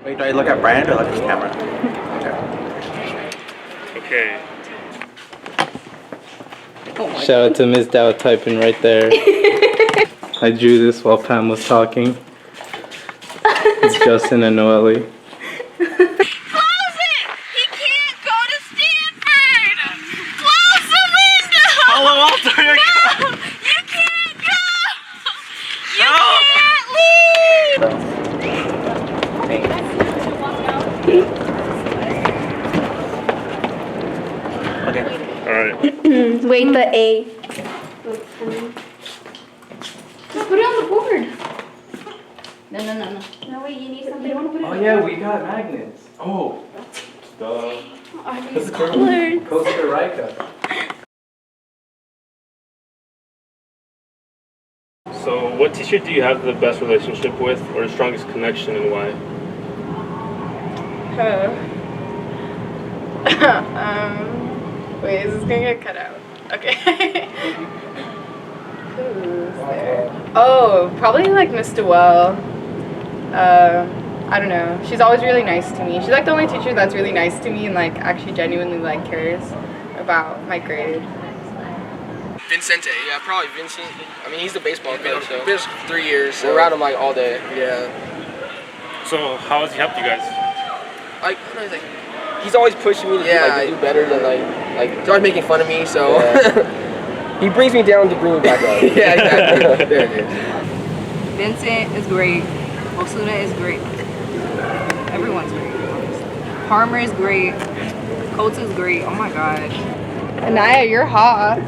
Wait, do I look at Brian or look at the camera? Okay. Shout out to Ms. Dow typing right there. I drew this while Pam was talking. It's Justin and Noelle. Close it! He can't go to Stanford! Close the window! Hello, Walter! No! You can't go! You can't leave! Okay. Alright. Wait, the A. Just put it on the board. No. No, wait, you need something. You want to put it Oh yeah, we got magnets. Oh. Duh. Are these colors? Costa Rica. So, what teacher do you have the best relationship with, or the strongest connection, and why? Wait, is this gonna get cut out? Okay. Who's there? Oh, probably like Miss Dewell. I don't know. She's always really nice to me. She's like the only teacher that's really nice to me and like actually genuinely like cares about my grade. Vincente, yeah, probably Vincent. I mean, he's the baseball coach, so been 3 years. So we're around him like all day. Yeah. So, how has he helped you guys? Like, he's always pushing me to do better than like he's always making fun of me. So he brings me down to bring me back up. Yeah, exactly. There it is. Vincent is great. Osuna is great. Everyone's great. Harmer is great. Colts is great. Oh my gosh. Anaya, you're hot.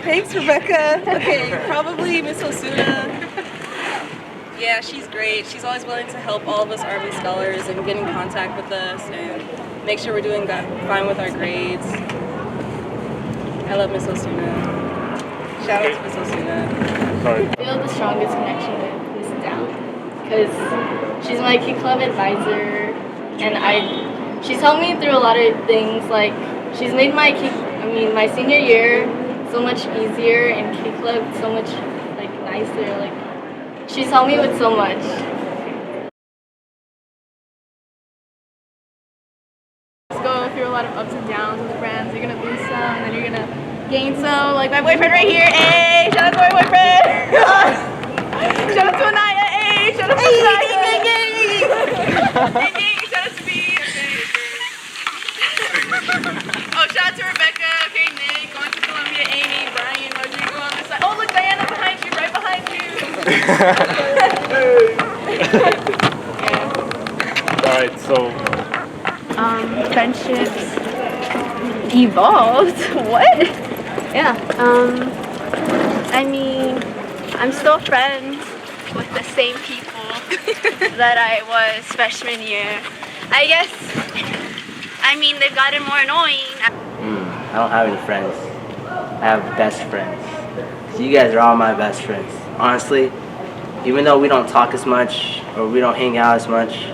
Thanks, Rebecca. Okay, probably Miss Osuna. Yeah, she's great. She's always willing to help all of us Army scholars and get in contact with us and make sure we're doing fine with our grades. I love Miss Osuna. Shout out to Miss Osuna. Sorry. I feel the strongest connection with Miss Dow because she's my Key Club advisor, and she's helped me through a lot of things. Like she's made my senior year so much easier, and Key Club so much like nicer. Like she's helped me with so much. Go through a lot of ups and downs with friends. You're gonna lose some, and then you're gonna gain some. Like my boyfriend right here. Hey, shout out to my boyfriend. Shout out to Anaya. Hey, shout out to Anaya. Hey, shout out to me. Oh, shout out to Rebecca. Okay, Nick, going to Columbia. Amy, Brian, Rodrigo on this side. Oh, look, Diana behind you, right behind you. Alright, so, Friendships evolved. What? Yeah. I mean, I'm still friends with the same people that I was freshman year. I guess. I mean, they've gotten more annoying. I don't have any friends. I have best friends. So you guys are all my best friends. Honestly, even though we don't talk as much or we don't hang out as much,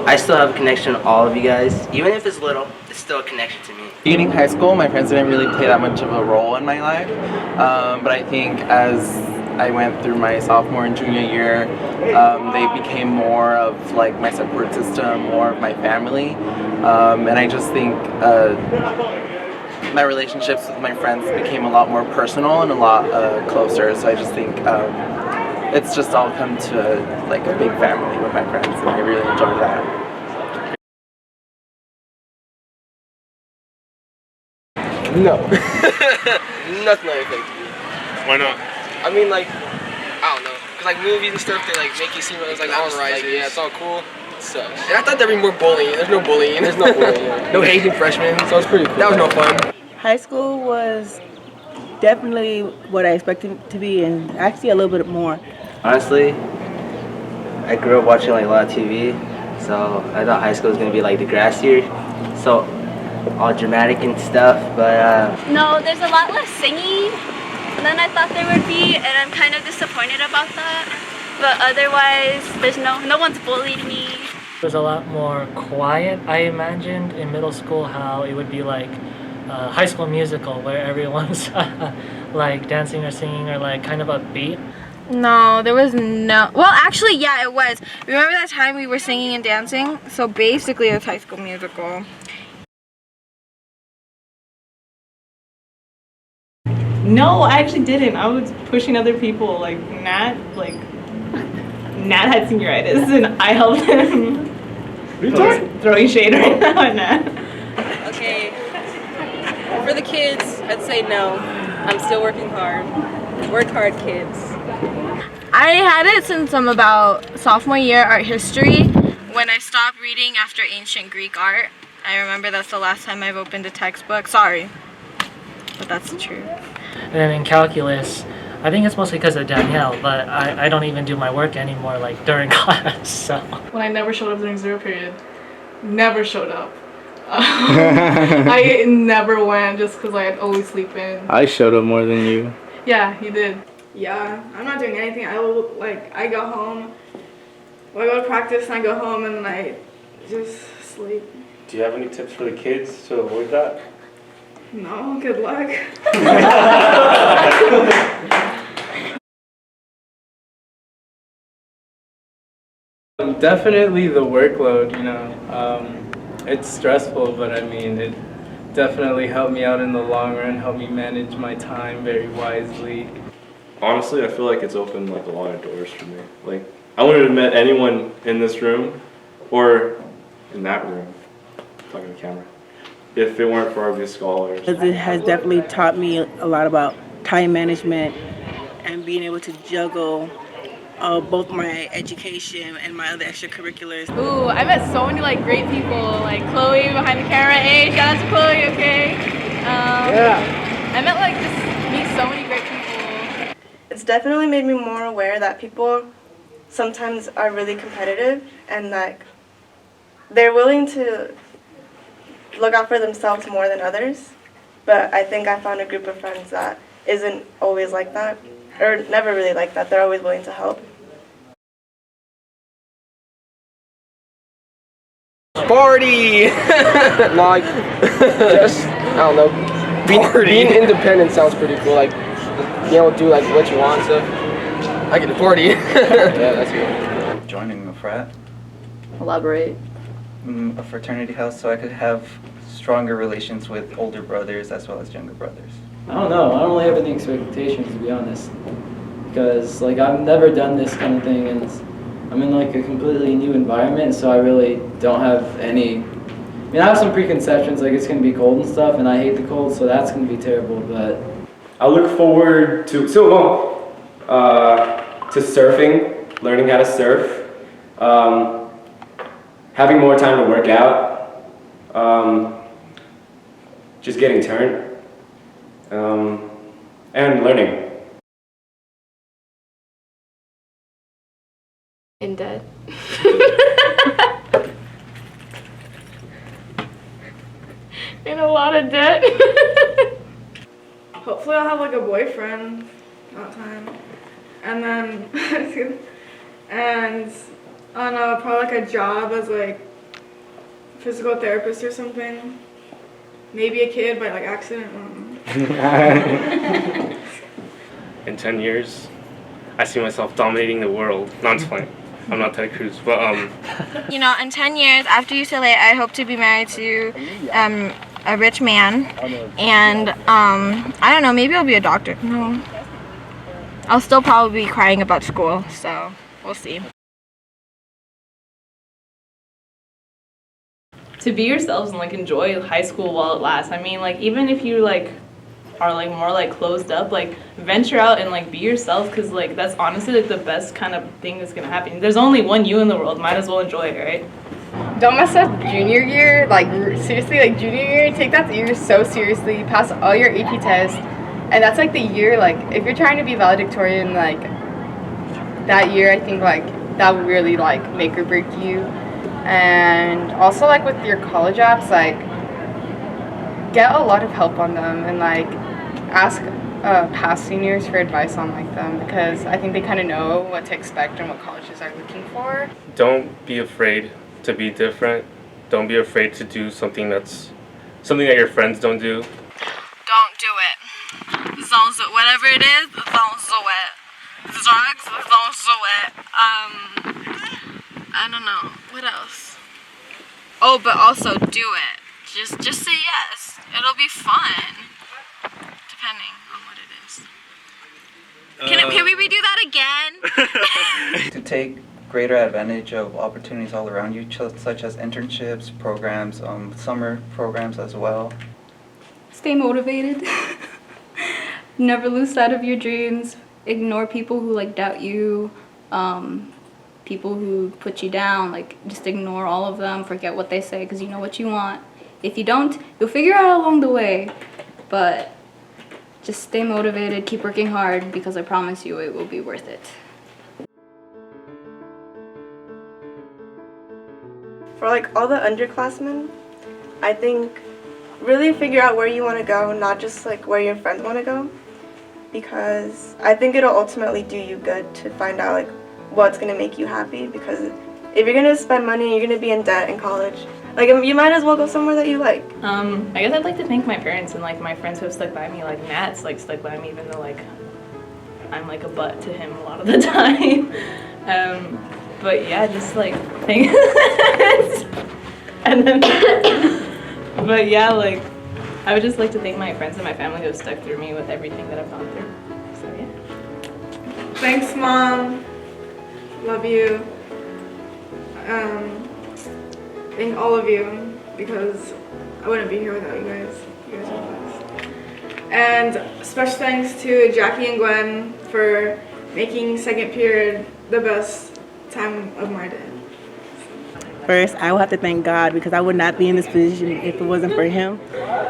I still have a connection to all of you guys. Even if it's little, it's still a connection to me. Beginning high school, my friends didn't really play that much of a role in my life, but I think as I went through my sophomore and junior year, they became more of like my support system, more of my family, and I just think my relationships with my friends became a lot more personal and a lot closer. So I just think it's just all come to like a big family with my friends, and I really enjoy that. No. Nothing like that. why not? I mean, like, I don't know. Cause like movies and stuff, they like make you seem like it's like on rises. Like, yeah, it's all cool. So, and I thought there'd be more bullying. There's no bullying. There's no bullying. No hating freshmen. So it's pretty cool. That was no fun. High school was definitely what I expected it to be, and actually a little bit more. Honestly, I grew up watching like a lot of TV, so I thought high school was gonna be like the grass year, so all dramatic and stuff. But No, there's a lot less singing than I thought there would be, and I'm kind of disappointed about that. But otherwise, there's no one's bullied me. It was a lot more quiet. I imagined in middle school how it would be like High School Musical, where everyone's like dancing or singing or like kind of upbeat. No, there was no. Well, actually, yeah, it was. Remember that time we were singing and dancing? So basically, it's High School Musical. No, I actually didn't. I was pushing other people. Like Nat had senioritis, and I helped him. Throwing shade right now at Nat. Okay. For the kids, I'd say no. I'm still working hard. Work hard, kids. I had it since I'm about sophomore year art history when I stopped reading after ancient Greek art. I remember that's the last time I've opened a textbook. Sorry, but that's the truth. And then in calculus, I think it's mostly because of Danielle, but I don't even do my work anymore like during class, so. When I never showed up during zero period. Never showed up. I never went just because I'd always sleep in. I showed up more than you. Yeah, you did. Yeah, I'm not doing anything. I go home. Well, I go to practice and I go home and then I just sleep. Do you have any tips for the kids to avoid that? No, good luck. Definitely the workload, you know. It's stressful, but I mean, it definitely helped me out in the long run, helped me manage my time very wisely. Honestly, I feel like it's opened like a lot of doors for me. Like, I wouldn't have met anyone in this room or in that room, talking to the camera, if it weren't for our scholars. It has definitely taught me a lot about time management and being able to juggle both my education and my other extracurriculars. Ooh, I met so many like great people, like Chloe behind the camera. Hey, shout out to Chloe, okay? Yeah. I met meet so many great people. It's definitely made me more aware that people sometimes are really competitive and like they're willing to look out for themselves more than others. But I think I found a group of friends that isn't always like that, or never really like that. They're always willing to help. Party! Like, just, I don't know, being independent sounds pretty cool, like, being able to do, like, what you want and stuff. I get to party. Yeah, that's good. Joining a frat. Elaborate. A fraternity house so I could have stronger relations with older brothers as well as younger brothers. I don't know, I don't really have any expectations, to be honest, because, like, I've never done this kind of thing, and I'm in like a completely new environment, so I really don't have any. I mean, I have some preconceptions, like it's gonna be cold and stuff, and I hate the cold, so that's gonna be terrible. But I look forward to surfing, learning how to surf, having more time to work out, just getting turned, and learning. In debt. In a lot of debt. Hopefully I'll have like a boyfriend that time. And then and I don't know, probably like a job as like physical therapist or something. Maybe a kid by like accident. I don't know. In 10 years, I see myself dominating the world. No, I'm just playing. I'm not Ted Cruz, but You know, in 10 years after UCLA, I hope to be married to a rich man, and I don't know, maybe I'll be a doctor. No, I'll still probably be crying about school, so we'll see. To be yourselves and like enjoy high school while it lasts. I mean, like even if you like are like more like closed up, like venture out and like be yourself, because like that's honestly like the best kind of thing that's gonna happen. There's only one you in the world, might as well enjoy it, right? Don't mess up junior year, like seriously, like junior year, take that year so seriously, pass all your AP tests, and that's like the year, like if you're trying to be valedictorian, like that year, I think like that would really like make or break you. And also like with your college apps, like get a lot of help on them and like ask past seniors for advice on like them, because I think they kind of know what to expect and what colleges are looking for. don't be afraid to be different. Don't be afraid to do something that your friends don't do. Don't do it. Whatever it is, don't do it. drugs. Don't do it. I don't know. What else? Oh, but also do it. Just say yes. It'll be fun. Depending on what it is. Can we redo that again? To take greater advantage of opportunities all around you, such as internships, programs, summer programs as well. Stay motivated. Never lose sight of your dreams. Ignore people who like doubt you. People who put you down. Like just ignore all of them. Forget what they say because you know what you want. If you don't, you'll figure out along the way. But just stay motivated. Keep working hard because I promise you it will be worth it. For like all the underclassmen, I think really figure out where you want to go, not just like where your friends want to go, because I think it'll ultimately do you good to find out like what's going to make you happy, because if you're going to spend money and you're going to be in debt in college, like you might as well go somewhere that you like. I guess I'd like to thank my parents and like my friends who have stuck by me, like Matt's like stuck by me even though like I'm like a butt to him a lot of the time. But yeah, just like thank and then but yeah, like I would just like to thank my friends and my family who have stuck through me with everything that I've gone through. So yeah. Thanks, Mom. Love you. Thank all of you because I wouldn't be here without you guys. You guys are the best. And special thanks to Jackie and Gwen for making second period the best time of my day. First, I will have to thank God because I would not be in this position if it wasn't for Him.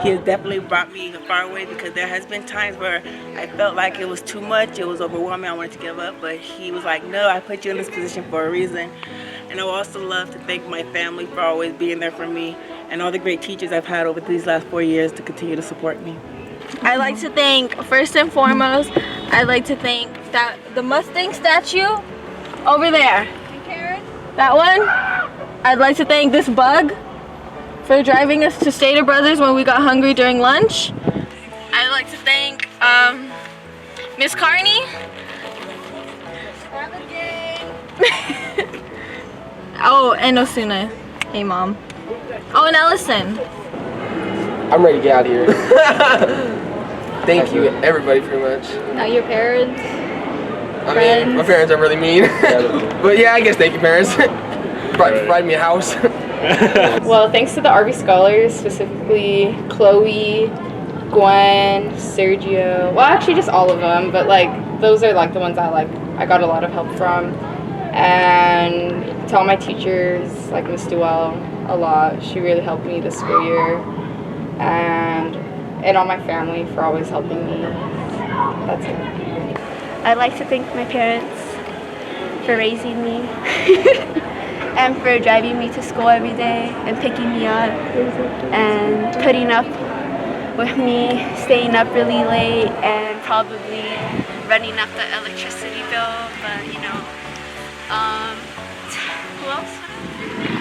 He has definitely brought me a far way because there has been times where I felt like it was too much, it was overwhelming, I wanted to give up, but He was like, no, I put you in this position for a reason. And I would also love to thank my family for always being there for me and all the great teachers I've had over these last 4 years to continue to support me. I'd like to thank, first and foremost, I'd like to thank the Mustang statue over there. That one. I'd like to thank this bug for driving us to Stater Brothers when we got hungry during lunch. I'd like to thank Miss Carney. Oh, and Osuna. Hey, Mom. Oh, and Ellison. I'm ready to get out of here. Thank you, everybody, pretty much. Now your parents. I mean, my parents are really mean. But yeah, I guess thank you, parents. Provide me a house. Well, thanks to the RV Scholars, specifically Chloe, Gwen, Sergio. Well, actually just all of them, but like those are like the ones I got a lot of help from. And to all my teachers, like Miss Duell, a lot. She really helped me this school year. And all my family for always helping me. That's it. I'd like to thank my parents for raising me and for driving me to school every day and picking me up and putting up with me, staying up really late and probably running up the electricity bill, but you know. Who else?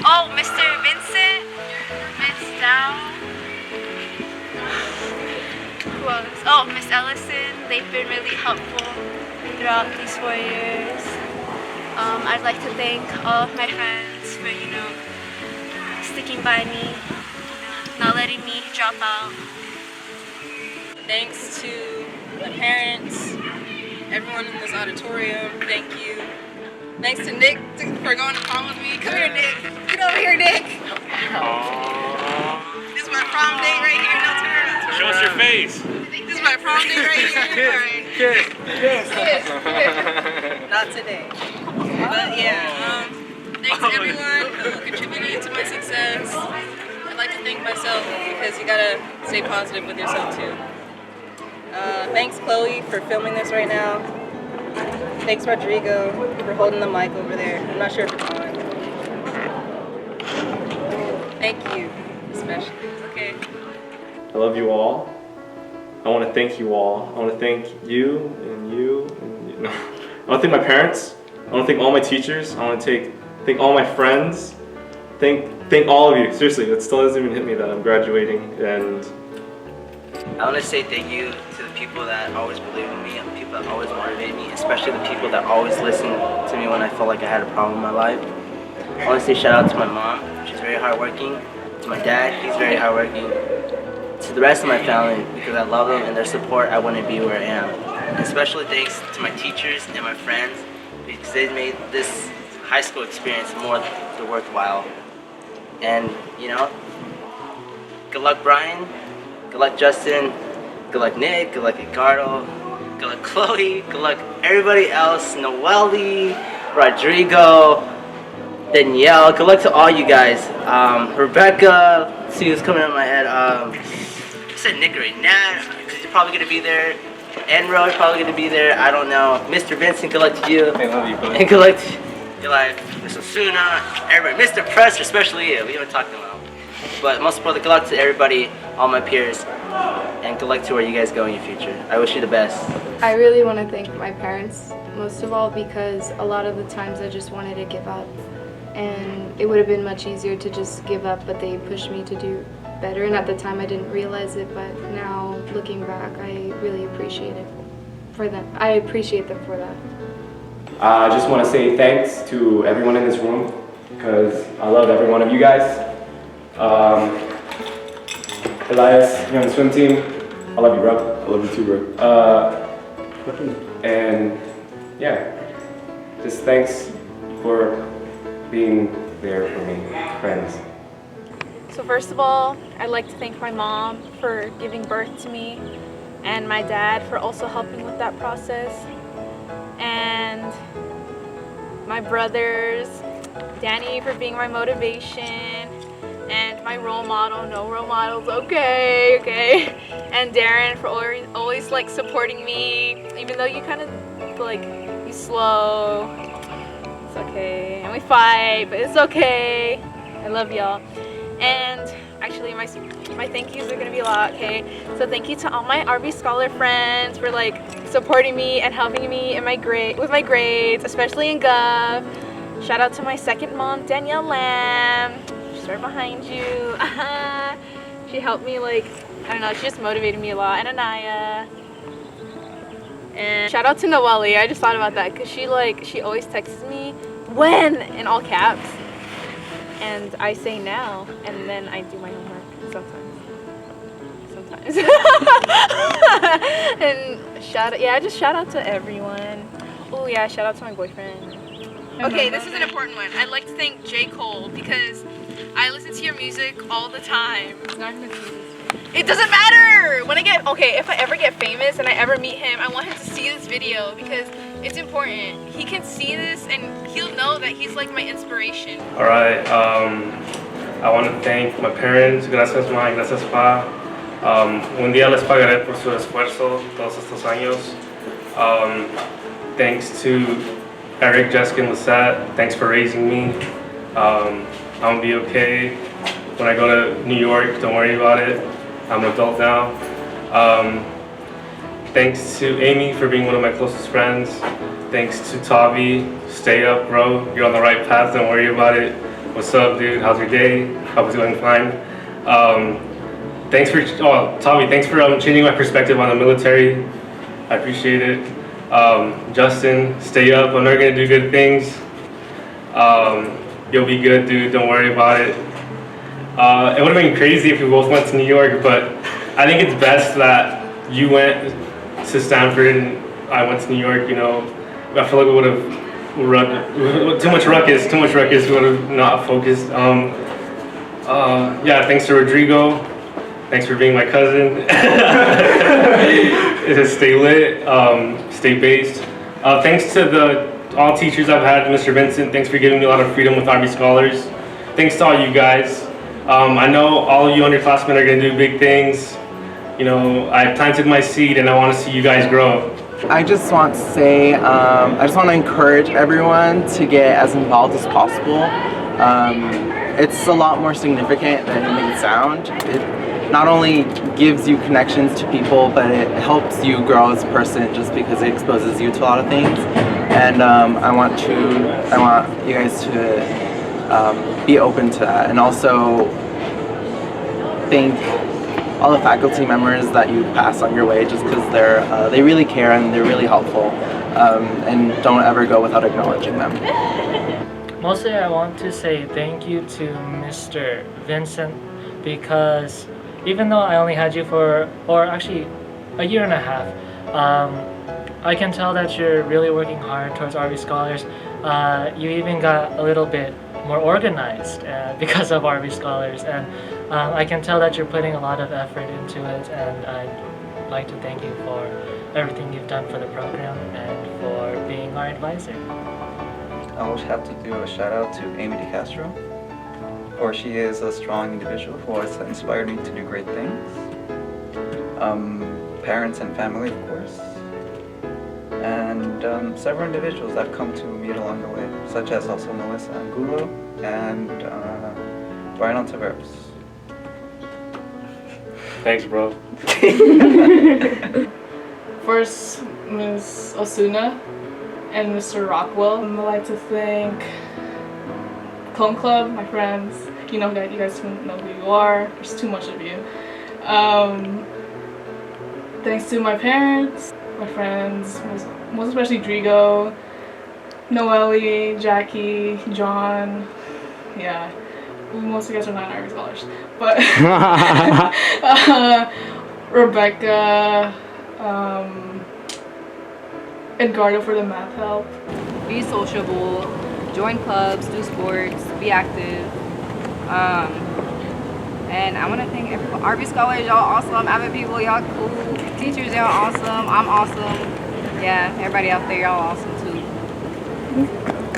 Oh, Mr. Vincent, Miss Dow. Who else? Oh, Miss Ellison. They've been really helpful throughout these 4 years. I'd like to thank all of my friends for, you know, sticking by me, you know, not letting me drop out. Thanks to the parents, everyone in this auditorium, thank you. Thanks to Nick for going to prom with me. Come here, Nick. Get over here, Nick. This is my prom date right here. No, turn around. Show us your face. This is my prom date right here. All right. Kiss. Not today. But yeah, thanks to everyone who contributed to my success. I'd like to thank myself because you gotta stay positive with yourself too. Thanks Chloe for filming this right now. Thanks Rodrigo for holding the mic over there. I'm not sure if it's on. Thank you, especially. Okay. I love you all. I want to thank you all. I want to thank you and you and you. No. I want to thank my parents. I want to thank all my teachers. I want to thank all my friends. Thank all of you. Seriously, it still hasn't even hit me that I'm graduating, and I want to say thank you to the people that always believe in me, and the people that always motivate me, especially the people that always listen to me when I felt like I had a problem in my life. I want to say shout out to my mom. She's very hardworking. To my dad, he's very hardworking. To the rest of my family, because I love them and their support, I wouldn't be where I am. And especially thanks to my teachers and my friends, because they made this high school experience more worthwhile. And, you know, good luck, Brian. Good luck, Justin. Good luck, Nick. Good luck, Ricardo. Good luck, Chloe. Good luck, everybody else. Noelle, Rodrigo, Danielle. Good luck to all you guys. Rebecca. Let's see who's coming in my head. I said Nick right now, because you're probably going to be there. Enro is probably going to be there. I don't know. Mr. Vincent, good luck to you. I love you, buddy. And good luck to your life. Ms. Osuna, everybody. Mr. Press, especially you. We haven't talked about. But most importantly, good luck to everybody, all my peers, and good luck to where you guys go in your future. I wish you the best. I really want to thank my parents, most of all, because a lot of the times I just wanted to give up. And it would have been much easier to just give up, but they pushed me to do better. And at the time I didn't realize it, but now looking back, I really appreciate it for them. I appreciate them for that. I just want to say thanks to everyone in this room, because I love every one of you guys. Elias, you're on the swim team. I love you, bro. I love you too, bro. And yeah, just thanks for being there for me, friends. So first of all, I'd like to thank my mom for giving birth to me, and my dad for also helping with that process, and my brothers, Danny for being my motivation, and my role model, no role models, okay, and Darren for always like supporting me, even though you kind of like, you slow, it's okay, and we fight, but it's okay, I love y'all. And actually my thank yous are gonna be a lot, okay? So thank you to all my RB Scholar friends for like supporting me and helping me in with my grades, especially in Gov. Shout out to my second mom, Danielle Lamb. She's right behind you. She helped me like, I don't know, she just motivated me a lot. And Anaya. And shout out to Noelle. I just thought about that because she always texts me when in all caps. And I say now, and then I do my homework sometimes. And just shout out to everyone. Oh yeah, shout out to my boyfriend. Okay, this is an important one. I'd like to thank J. Cole because I listen to your music all the time. It doesn't matter! If I ever get famous and I ever meet him, I want him to see this video because it's important. He can see this and he'll know that he's like my inspiration. Alright, I want to thank my parents. Gracias, ma, gracias, pa. Un día les pagaré por su esfuerzo todos estos años. Thanks to Eric, Jessica, and Lisette. Thanks for raising me. I'm gonna be okay. When I go to New York, don't worry about it. I'm an adult now. Thanks to Amy for being one of my closest friends. Thanks to Tavi. Stay up, bro. You're on the right path. Don't worry about it. What's up, dude? How's your day? Hope it's going fine. Tavi, thanks for changing my perspective on the military. I appreciate it. Justin, stay up. I'm never gonna do good things. You'll be good, dude. Don't worry about it. It would have been crazy if we both went to New York, but I think it's best that you went to Stanford and I went to New York. You know, I feel like we would have too much ruckus. We would have not focused. Yeah, thanks to Rodrigo. Thanks for being my cousin. Stay lit. Stay based. Thanks to all teachers I've had, Mr. Vincent. Thanks for giving me a lot of freedom with RB Scholars. Thanks to all you guys. I know all of you underclassmen are going to do big things. You know, I planted my seed and I want to see you guys grow. I just want to say, I just want to encourage everyone to get as involved as possible. It's a lot more significant than it may sound. It not only gives you connections to people, but it helps you grow as a person just because it exposes you to a lot of things. And I want you guys to be open to that, and also thank all the faculty members that you pass on your way, just because they really care and they're really helpful, and don't ever go without acknowledging them. Mostly I want to say thank you to Mr. Vincent, because even though I only had you for, or actually a year and a half, I can tell that you're really working hard towards RV Scholars. You even got a little bit more organized because of RV Scholars, and I can tell that you're putting a lot of effort into it, and I'd like to thank you for everything you've done for the program and for being our advisor. I would have to do a shout out to Amy DeCastro, for she is a strong individual who has inspired me to do great things. Parents and family, of course, and several individuals I've come to meet along the way, such as also Melissa Angulo and Brian Ontiveros. Thanks, bro. First, Ms. Osuna and Mr. Rockwell. I'd like to thank Clone Club, my friends. You know that you guys know who you are. There's too much of you. Thanks to my parents, my friends, most especially Drigo, Noelle, Jackie, John. Yeah, most of you guys are not Irish scholars, but Rebecca, Edgardo for the math help. Be sociable, join clubs, do sports, be active. And I want to thank everyone. RV Scholars, y'all awesome. Avid people, y'all cool. Teachers, y'all awesome. I'm awesome. Yeah, everybody out there, y'all awesome too.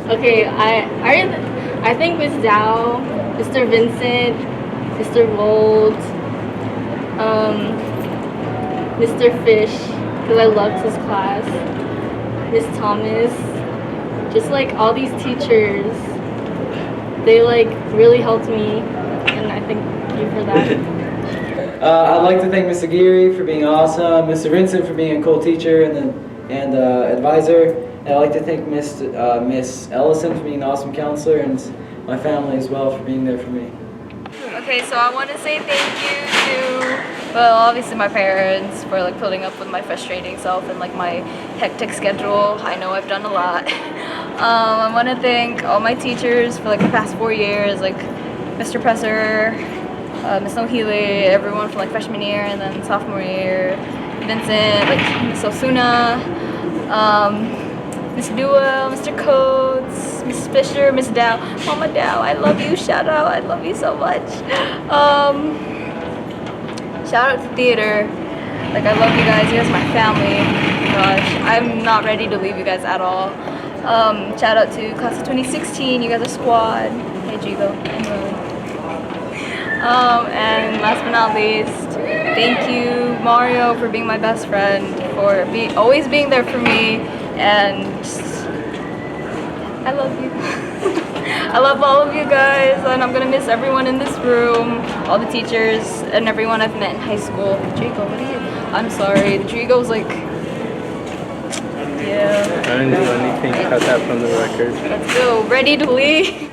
Okay, I think Ms. Dow, Mr. Vincent, Mr. Vold, Mr. Fish, because I loved his class, Miss Thomas, just like all these teachers, they like really helped me, and I thank you for that. I'd like to thank Mr. Geary for being awesome, Mr. Vincent for being a cool teacher and advisor, and I'd like to thank Miss Ellison for being an awesome counselor, and my family as well for being there for me. Okay, so I want to say thank you to, well, obviously my parents for like putting up with my frustrating self and like my hectic schedule. I know I've done a lot. I want to thank all my teachers for like the past 4 years, like Mr. Presser, Miss Nohile, everyone from like freshman year and then sophomore year, Vincent, like Miss Osuna, Miss Duell, Mr. Coates, Miss Fisher, Miss Dow, Mama Dow, I love you, shout out, I love you so much. Shout out to theater, like I love you guys are my family, gosh, I'm not ready to leave you guys at all. Shout out to class of 2016, you guys are squad, hey Jigo, and last but not least, thank you Mario for being my best friend, for always being there for me, and just, I love you. I love all of you guys, and I'm gonna miss everyone in this room, all the teachers, and everyone I've met in high school. Drigo, what are you? I'm sorry, Drigo's like, yeah. I didn't do anything, cut that from the record. Let's go, ready to leave.